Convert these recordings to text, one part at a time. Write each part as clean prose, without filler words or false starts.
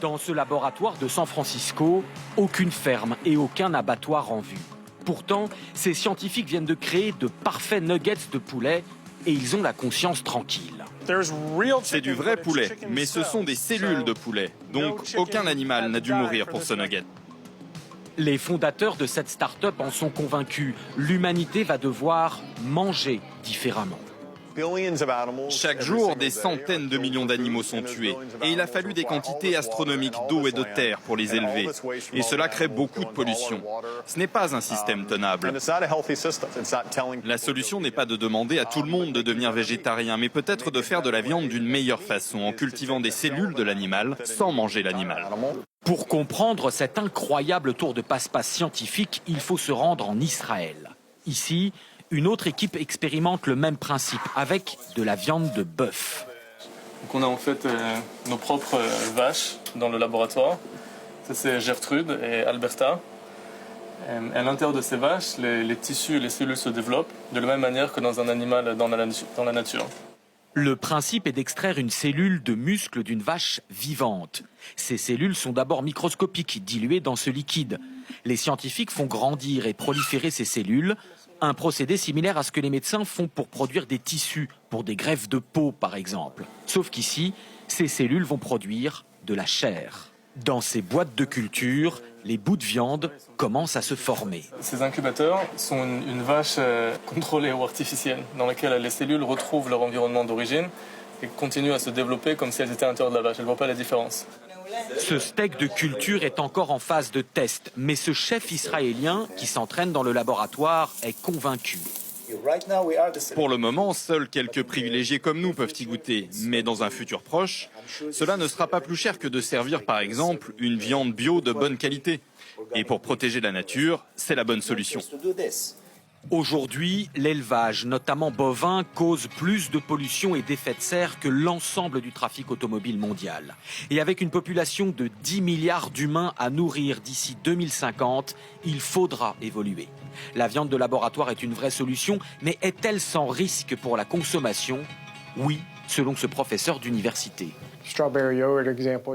Dans ce laboratoire de San Francisco, aucune ferme et aucun abattoir en vue. Pourtant, ces scientifiques viennent de créer de parfaits nuggets de poulet et ils ont la conscience tranquille. C'est du vrai poulet, mais ce sont des cellules de poulet. Donc aucun animal n'a dû mourir pour ce nugget. Les fondateurs de cette start-up en sont convaincus. L'humanité va devoir manger différemment. Chaque jour, des centaines de millions d'animaux sont tués. Et il a fallu des quantités astronomiques d'eau et de terre pour les élever. Et cela crée beaucoup de pollution. Ce n'est pas un système tenable. La solution n'est pas de demander à tout le monde de devenir végétarien, mais peut-être de faire de la viande d'une meilleure façon, en cultivant des cellules de l'animal sans manger l'animal. Pour comprendre cet incroyable tour de passe-passe scientifique, il faut se rendre en Israël. Ici, une autre équipe expérimente le même principe avec de la viande de bœuf. Donc on a en fait nos propres vaches dans le laboratoire. Ça c'est Gertrude et Alberta. Et à l'intérieur de ces vaches, les tissus et les cellules se développent de la même manière que dans un animal dans la nature. Le principe est d'extraire une cellule de muscle d'une vache vivante. Ces cellules sont d'abord microscopiques, diluées dans ce liquide. Les scientifiques font grandir et proliférer ces cellules, un procédé similaire à ce que les médecins font pour produire des tissus, pour des greffes de peau par exemple. Sauf qu'ici, ces cellules vont produire de la chair. Dans ces boîtes de culture, les bouts de viande commencent à se former. Ces incubateurs sont une vache contrôlée ou artificielle, dans laquelle les cellules retrouvent leur environnement d'origine et continuent à se développer comme si elles étaient à l'intérieur de la vache. Elles ne voient pas la différence. Ce steak de culture est encore en phase de test, mais ce chef israélien qui s'entraîne dans le laboratoire est convaincu. Pour le moment, seuls quelques privilégiés comme nous peuvent y goûter. Mais dans un futur proche, cela ne sera pas plus cher que de servir par exemple une viande bio de bonne qualité. Et pour protéger la nature, c'est la bonne solution. Aujourd'hui, l'élevage, notamment bovin, cause plus de pollution et d'effets de serre que l'ensemble du trafic automobile mondial. Et avec une population de 10 milliards d'humains à nourrir d'ici 2050, il faudra évoluer. La viande de laboratoire est une vraie solution, mais est-elle sans risque pour la consommation? Oui, selon ce professeur d'université.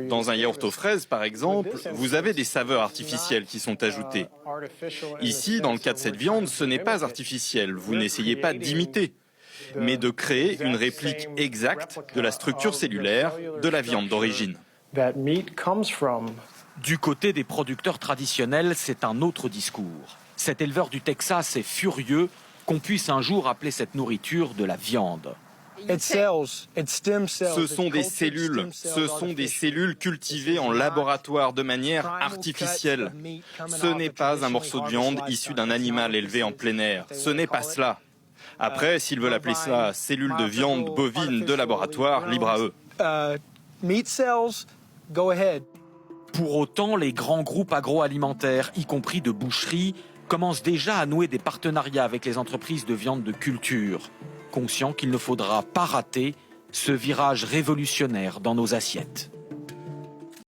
Dans un yaourt aux fraises, par exemple, vous avez des saveurs artificielles qui sont ajoutées. Ici, dans le cas de cette viande, ce n'est pas artificiel. Vous n'essayez pas d'imiter, mais de créer une réplique exacte de la structure cellulaire de la viande d'origine. Du côté des producteurs traditionnels, c'est un autre discours. Cet éleveur du Texas est furieux qu'on puisse un jour appeler cette nourriture de la viande. Ce sont des cellules cultivées en laboratoire de manière artificielle. Ce n'est pas un morceau de viande issu d'un animal élevé en plein air. Ce n'est pas cela. Après, s'ils veulent appeler ça cellules de viande bovine de laboratoire, libre à eux. Pour autant, les grands groupes agroalimentaires, y compris de boucherie, commencent déjà à nouer des partenariats avec les entreprises de viande de culture, conscients qu'il ne faudra pas rater ce virage révolutionnaire dans nos assiettes.